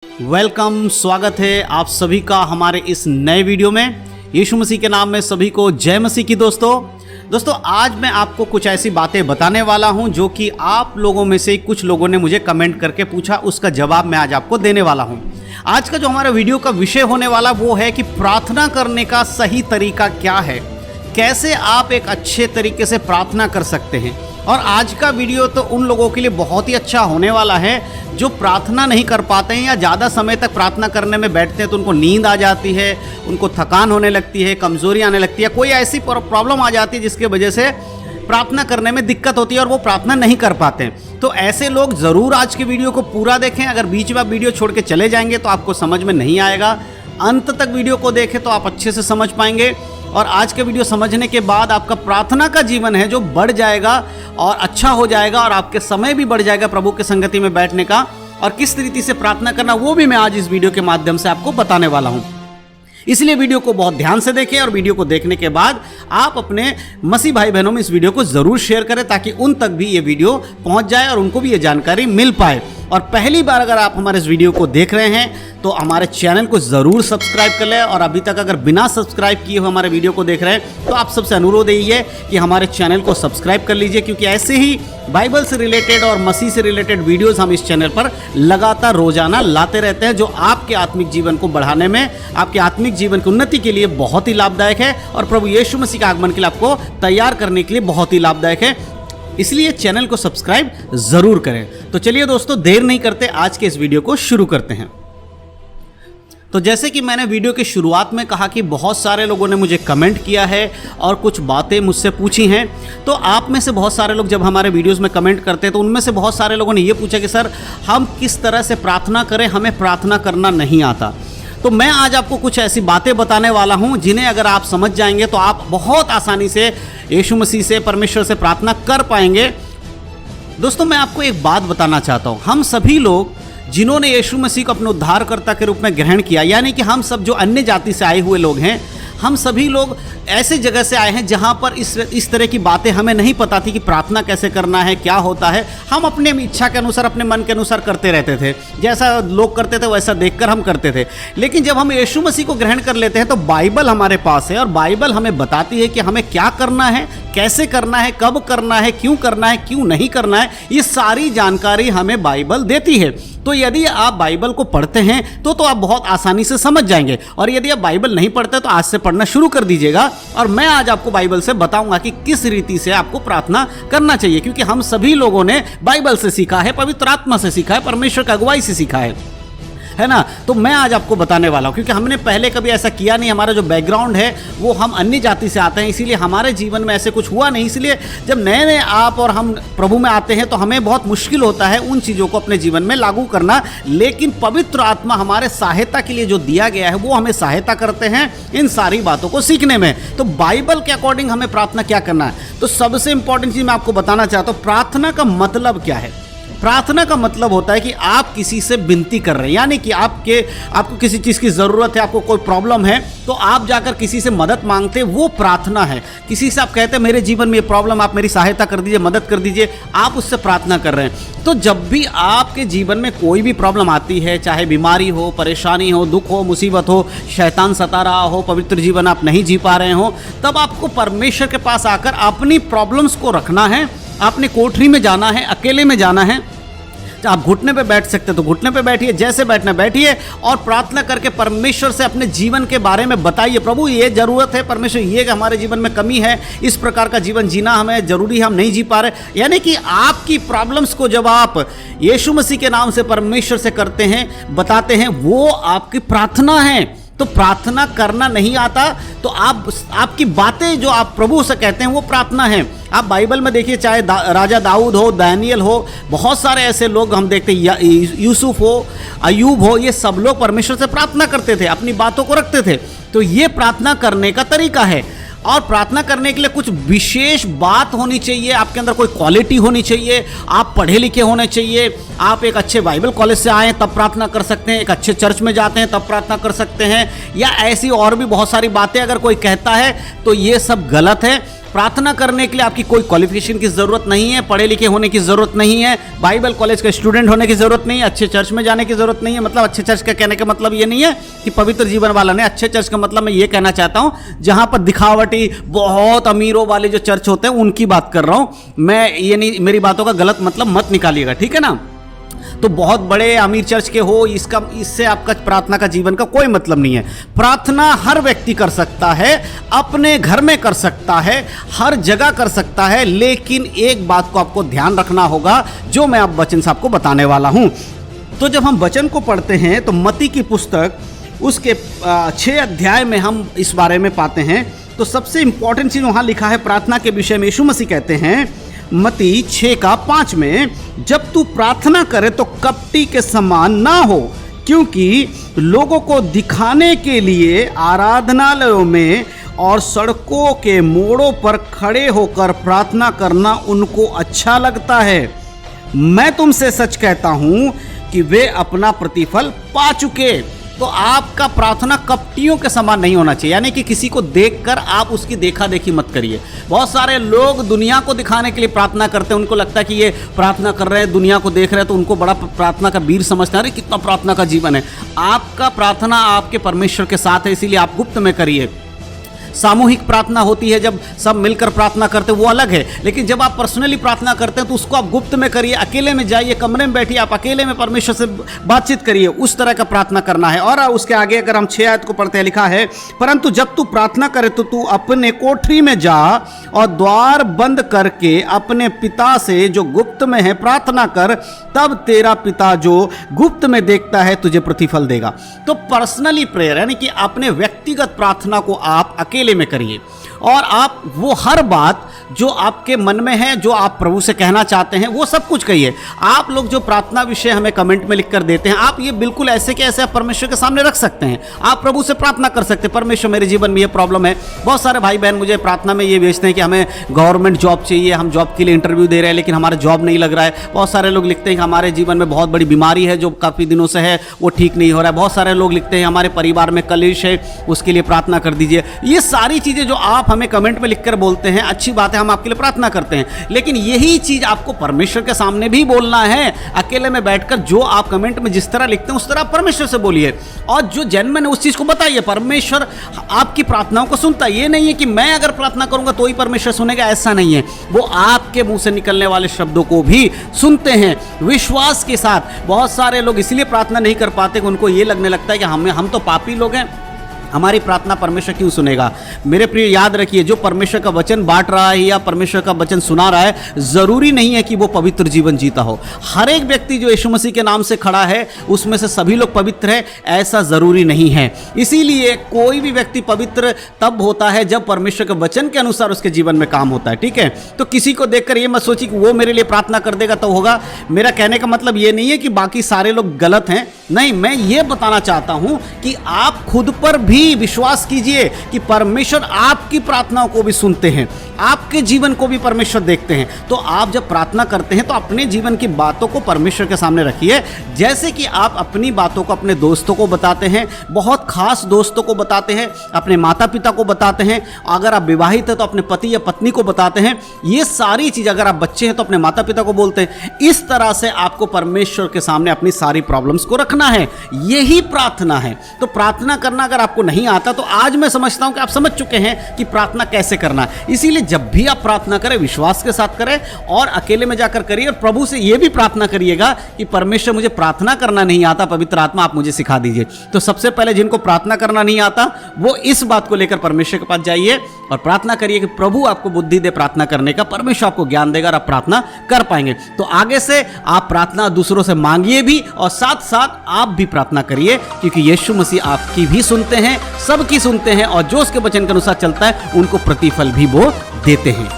Welcome, स्वागत है आप सभी का हमारे इस नए वीडियो में। यीशु मसीह के नाम में सभी को जय मसीह की। दोस्तों आज मैं आपको कुछ ऐसी बातें बताने वाला हूं जो कि आप लोगों में से कुछ लोगों ने मुझे कमेंट करके पूछा, उसका जवाब मैं आज आपको देने वाला हूं। आज का जो हमारा वीडियो का विषय होने वाला वो है कि प्रार्थना करने का सही तरीका क्या है, कैसे आप एक अच्छे तरीके से प्रार्थना कर सकते हैं। और आज का वीडियो तो उन लोगों के लिए बहुत ही अच्छा होने वाला है जो प्रार्थना नहीं कर पाते हैं या ज़्यादा समय तक प्रार्थना करने में बैठते हैं तो उनको नींद आ जाती है, उनको थकान होने लगती है, कमजोरी आने लगती है, कोई ऐसी प्रॉब्लम आ जाती है जिसके वजह से प्रार्थना करने में दिक्कत होती है और वो प्रार्थना नहीं कर पाते हैं। तो ऐसे लोग ज़रूर आज के वीडियो को पूरा देखें। अगर बीच में आप वीडियो छोड़ के चले जाएंगे तो आपको समझ में नहीं आएगा। अंत तक वीडियो को देखें तो आप अच्छे से समझ पाएंगे और आज के वीडियो समझने के बाद आपका प्रार्थना का जीवन है जो बढ़ जाएगा और अच्छा हो जाएगा और आपके समय भी बढ़ जाएगा प्रभु के संगति में बैठने का। और किस तरीके से प्रार्थना करना वो भी मैं आज इस वीडियो के माध्यम से आपको बताने वाला हूं। इसलिए वीडियो को बहुत ध्यान से देखें और वीडियो को देखने के बाद आप अपने मसीह भाई बहनों में इस वीडियो को जरूर शेयर करें ताकि उन तक भी ये वीडियो पहुंच जाए और उनको भी ये जानकारी मिल पाए। और पहली बार अगर आप हमारे इस वीडियो को देख रहे हैं तो हमारे चैनल को ज़रूर सब्सक्राइब कर लें। और अभी तक अगर बिना सब्सक्राइब किए हुए हमारे वीडियो को देख रहे हैं तो आप सबसे अनुरोध यही है कि हमारे चैनल को सब्सक्राइब कर लीजिए, क्योंकि ऐसे ही बाइबल से रिलेटेड और मसीह से रिलेटेड वीडियोस हम इस चैनल पर लगातार रोजाना लाते रहते हैं जो आपके आत्मिक जीवन को बढ़ाने में, आपके आत्मिक जीवन की उन्नति के लिए बहुत ही लाभदायक है और प्रभु यीशु मसीह के आगमन के लिए आपको तैयार करने के लिए बहुत ही लाभदायक है। इसलिए चैनल को सब्सक्राइब जरूर करें। तो चलिए दोस्तों, देर नहीं करते, आज के इस वीडियो को शुरू करते हैं। तो जैसे कि मैंने वीडियो की शुरुआत में कहा कि बहुत सारे लोगों ने मुझे कमेंट किया है और कुछ बातें मुझसे पूछी हैं। तो आप में से बहुत सारे लोग जब हमारे वीडियोस में कमेंट करते हैं तो उनमें से बहुत सारे लोगों ने ये पूछा कि सर हम किस तरह से प्रार्थना करें, हमें प्रार्थना करना नहीं आता। तो मैं आज आपको कुछ ऐसी बातें बताने वाला हूं जिन्हें अगर आप समझ जाएंगे तो आप बहुत आसानी से यीशु मसीह से, परमेश्वर से प्रार्थना कर पाएंगे। दोस्तों मैं आपको एक बात बताना चाहता हूं, हम सभी लोग जिन्होंने यीशु मसीह को अपने उद्धारकर्ता के रूप में ग्रहण किया, यानी कि हम सब जो अन्य जाति से आए हुए लोग हैं, हम सभी लोग ऐसे जगह से आए हैं जहां पर इस तरह की बातें हमें नहीं पता थी कि प्रार्थना कैसे करना है, क्या होता है। हम अपने इच्छा के अनुसार, अपने मन के अनुसार करते रहते थे, जैसा लोग करते थे वैसा देखकर हम करते थे। लेकिन जब हम यीशु मसीह को ग्रहण कर लेते हैं तो बाइबल हमारे पास है और बाइबल हमें बताती है कि हमें क्या करना है, कैसे करना है, कब करना है, क्यों नहीं करना है। ये सारी जानकारी हमें बाइबल देती है। तो यदि आप बाइबल को पढ़ते हैं तो आप बहुत आसानी से समझ जाएंगे। और यदि आप बाइबल नहीं पढ़ते तो आज से पढ़ना शुरू कर दीजिएगा और मैं आज आपको बाइबल से बताऊंगा कि किस रीति से आपको प्रार्थना करना चाहिए, क्योंकि हम सभी लोगों ने बाइबल से सीखा है, पवित्र आत्मा से सीखा है, परमेश्वर की अगुवाई से सीखा है ना। तो मैं आज आपको बताने वाला हूं, क्योंकि हमने पहले कभी ऐसा किया नहीं। हमारा जो बैकग्राउंड है वो हम अन्य जाति से आते हैं, इसीलिए हमारे जीवन में ऐसे कुछ हुआ नहीं। इसलिए जब नए नए आप और हम प्रभु में आते हैं तो हमें बहुत मुश्किल होता है उन चीज़ों को अपने जीवन में लागू करना। लेकिन पवित्र आत्मा हमारे सहायता के लिए जो दिया गया है वो हमें सहायता करते हैं इन सारी बातों को सीखने में। तो बाइबल के अकॉर्डिंग हमें प्रार्थना क्या करना है, तो सबसे इंपॉर्टेंट चीज़ मैं आपको बताना चाहता हूँ, प्रार्थना का मतलब क्या है। प्रार्थना का मतलब होता है कि आप किसी से विनती कर रहे हैं, यानी कि आपको किसी चीज़ की ज़रूरत है, आपको कोई प्रॉब्लम है तो आप जाकर किसी से मदद मांगते, वो प्रार्थना है। किसी से आप कहते हैं मेरे जीवन में ये प्रॉब्लम, आप मेरी सहायता कर दीजिए, मदद कर दीजिए, आप उससे प्रार्थना कर रहे हैं। तो जब भी आपके जीवन में कोई भी प्रॉब्लम आती है, चाहे बीमारी हो, परेशानी हो, दुख हो, मुसीबत हो, शैतान सता रहा हो, पवित्र जीवन आप नहीं जी पा रहे हो, तब आपको परमेश्वर के पास आकर अपनी प्रॉब्लम्स को रखना है। आपने कोठरी में जाना है, अकेले में जाना है। आप घुटने पे बैठ सकते तो घुटने पे बैठिए, जैसे बैठना बैठिए और प्रार्थना करके परमेश्वर से अपने जीवन के बारे में बताइए। प्रभु ये जरूरत है, परमेश्वर ये हमारे जीवन में कमी है, इस प्रकार का जीवन जीना हमें जरूरी है, हम नहीं जी पा रहे। यानी कि आपकी प्रॉब्लम्स को जब आप यीशु मसीह के नाम से परमेश्वर से करते हैं, बताते हैं, वो आपकी प्रार्थना है। तो प्रार्थना करना नहीं आता तो आपकी बातें जो आप प्रभु से कहते हैं वो प्रार्थना है। आप बाइबल में देखिए, चाहे राजा दाऊद हो, दानियल हो, बहुत सारे ऐसे लोग हम देखते हैं, यूसुफ हो, अयूब हो, ये सब लोग परमेश्वर से प्रार्थना करते थे, अपनी बातों को रखते थे। तो ये प्रार्थना करने का तरीका है। और प्रार्थना करने के लिए कुछ विशेष बात होनी चाहिए, आपके अंदर कोई क्वालिटी होनी चाहिए, आप पढ़े लिखे होने चाहिए, आप एक अच्छे बाइबल कॉलेज से आए तब प्रार्थना कर सकते हैं, एक अच्छे चर्च में जाते हैं तब प्रार्थना कर सकते हैं, या ऐसी और भी बहुत सारी बातें अगर कोई कहता है तो ये सब गलत है। प्रार्थना करने के लिए आपकी कोई क्वालिफिकेशन की जरूरत नहीं है, पढ़े लिखे होने की जरूरत नहीं है, बाइबल कॉलेज का स्टूडेंट होने की जरूरत नहीं है, अच्छे चर्च में जाने की जरूरत नहीं है। मतलब अच्छे चर्च का कहने का मतलब ये नहीं है कि पवित्र जीवन वाला नहीं, अच्छे चर्च का मतलब मैं ये कहना चाहता हूं जहां पर दिखावटी बहुत अमीरों वाले जो चर्च होते हैं उनकी बात कर रहा हूं मैं। ये नहीं, मेरी बातों का गलत मतलब मत निकालिएगा, ठीक है ना। तो बहुत बड़े अमीर चर्च के हो, इससे आपका प्रार्थना का जीवन का कोई मतलब नहीं है। प्रार्थना हर व्यक्ति कर सकता है, अपने घर में कर सकता है, हर जगह कर सकता है, लेकिन एक बात को आपको ध्यान रखना होगा जो मैं अब वचन से आपको बताने वाला हूं। तो जब हम वचन को पढ़ते हैं तो मत्ती की पुस्तक उसके 6 अध्याय में हम इस बारे में पाते हैं। तो सबसे इंपॉर्टेंट चीज वहां लिखा है प्रार्थना के विषय में। यीशु मसीह कहते हैं मत्ती 6:5 में, जब तू प्रार्थना करे तो कपटी के समान ना हो, क्योंकि लोगों को दिखाने के लिए आराधनालयों में और सड़कों के मोड़ों पर खड़े होकर प्रार्थना करना उनको अच्छा लगता है। मैं तुमसे सच कहता हूं कि वे अपना प्रतिफल पा चुके। तो आपका प्रार्थना कपटियों के समान नहीं होना चाहिए, यानी कि किसी को देखकर आप उसकी देखा देखी मत करिए। बहुत सारे लोग दुनिया को दिखाने के लिए प्रार्थना करते हैं, उनको लगता है कि ये प्रार्थना कर रहे हैं, दुनिया को देख रहे हैं, तो उनको बड़ा प्रार्थना का वीर समझते हैं, अरे कितना प्रार्थना का जीवन है। आपका प्रार्थना आपके परमेश्वर के साथ है, इसीलिए आप गुप्त में करिए। सामूहिक प्रार्थना होती है जब सब मिलकर प्रार्थना करते हैं, वो अलग है, लेकिन जब आप पर्सनली प्रार्थना करते हैं तो उसको आप गुप्त में करिए, अकेले में जाइए, कमरे में बैठिए, आप अकेले में परमेश्वर से बातचीत करिए, उस तरह का प्रार्थना करना है। और उसके आगे अगर हम 6 आयत को पढ़ते हैं, लिखा है, परंतु जब तू प्रार्थना करे तो तू अपने कोठरी में जा और द्वार बंद करके अपने पिता से जो गुप्त में है प्रार्थना कर, तब तेरा पिता जो गुप्त में देखता है तुझे प्रतिफल देगा। तो पर्सनली प्रेयर यानी कि अपने व्यक्तिगत प्रार्थना को आप अकेले में करिए, और आप वो हर बात जो आपके मन में है, जो आप प्रभु से कहना चाहते हैं, वो सब कुछ कहिए। आप लोग जो प्रार्थना विषय हमें कमेंट में लिखकर देते हैं, आप ये बिल्कुल ऐसे के ऐसे आप परमेश्वर के सामने रख सकते हैं। आप प्रभु से प्रार्थना कर सकते हैं, परमेश्वर मेरे जीवन में ये प्रॉब्लम है। बहुत सारे भाई बहन मुझे प्रार्थना में ये भेजते हैं कि हमें गवर्नमेंट जॉब चाहिए, हम जॉब के लिए इंटरव्यू दे रहे हैं लेकिन हमारा जॉब नहीं लग रहा है। बहुत सारे लोग लिखते हैं कि हमारे जीवन में बहुत बड़ी बीमारी है जो काफ़ी दिनों से है, वो ठीक नहीं हो रहा है। बहुत सारे लोग लिखते हैं हमारे परिवार में कलेश है, उसके लिए प्रार्थना कर दीजिए। ये सारी चीज़ें जो आप हमें कमेंट में लिखकर बोलते हैं, अच्छी बात है, हम आपके लिए प्रार्थना करते हैं, लेकिन यही चीज आपको परमेश्वर के सामने भी बोलना है। अकेले में बैठकर जो आप कमेंट में जिस तरह लिखते हैं उस तरह परमेश्वर से बोलिए, और जो जेन्युइन है उस चीज को बताइए। परमेश्वर आपकी प्रार्थनाओं को सुनता है। ये नहीं है कि मैं अगर प्रार्थना करूंगा तो ही परमेश्वर सुनेगा, ऐसा नहीं है। वो आपके मुंह से निकलने वाले शब्दों को भी सुनते हैं विश्वास के साथ। बहुत सारे लोग इसलिए प्रार्थना नहीं कर पाते कि उनको ये लगने लगता है कि हम तो पापी लोग हैं, हमारी प्रार्थना परमेश्वर क्यों सुनेगा। मेरे प्रिय याद रखिए, जो परमेश्वर का वचन बांट रहा है या परमेश्वर का वचन सुना रहा है, जरूरी नहीं है कि वो पवित्र जीवन जीता हो। हर एक व्यक्ति जो यीशु मसीह के नाम से खड़ा है उसमें से सभी लोग पवित्र है, ऐसा जरूरी नहीं है। इसीलिए कोई भी व्यक्ति पवित्र तब होता है जब परमेश्वर के वचन के अनुसार उसके जीवन में काम होता है, ठीक है। तो किसी को देखकर ये मत सोचिए कि वो मेरे लिए प्रार्थना कर देगा तो होगा। मेरा कहने का मतलब ये नहीं है कि बाकी सारे लोग गलत हैं, नहीं, मैं ये बताना चाहता हूं कि आप खुद पर भी विश्वास कीजिए कि परमेश्वर आपकी प्रार्थनाओं को भी सुनते हैं, आपके जीवन को भी परमेश्वर देखते हैं। तो आप जब प्रार्थना करते हैं तो अपने जीवन की बातों को परमेश्वर के सामने रखिए, जैसे कि आप अपनी बातों को अपने दोस्तों को बताते हैं, बहुत खास दोस्तों को बताते हैं, अपने माता पिता को बताते हैं, अगर आप विवाहित हैं तो अपने पति या पत्नी को बताते हैं। ये सारी चीज, अगर आप बच्चे हैं तो अपने माता पिता को बोलते हैं। इस तरह से आपको परमेश्वर के सामने अपनी सारी प्रॉब्लम्स को रखना है, यही प्रार्थना है। तो प्रार्थना करना अगर आपको नहीं आता तो आज मैं समझता हूं कि आप समझ चुके हैं कि प्रार्थना कैसे करना है। इसीलिए जब भी आप प्रार्थना करें विश्वास के साथ करें और अकेले में जाकर करिए, और प्रभु से यह भी प्रार्थना करिएगा कि परमेश्वर मुझे प्रार्थना करना नहीं आता, पवित्र आत्मा आप मुझे सिखा दीजिए। तो सबसे पहले जिनको प्रार्थना करना नहीं आता वो इस बात को लेकर परमेश्वर के पास जाइए और प्रार्थना करिए कि प्रभु आपको बुद्धि दे प्रार्थना करने का, परमेश्वर आपको ज्ञान देगा और आप प्रार्थना कर पाएंगे। तो आगे से आप प्रार्थना दूसरों से मांगिए भी और साथ साथ आप भी प्रार्थना करिए, क्योंकि यीशु मसीह आपकी भी सुनते हैं, सबकी सुनते हैं, और जो उसके वचन के अनुसार चलता है उनको प्रतिफल भी वो देते हैं।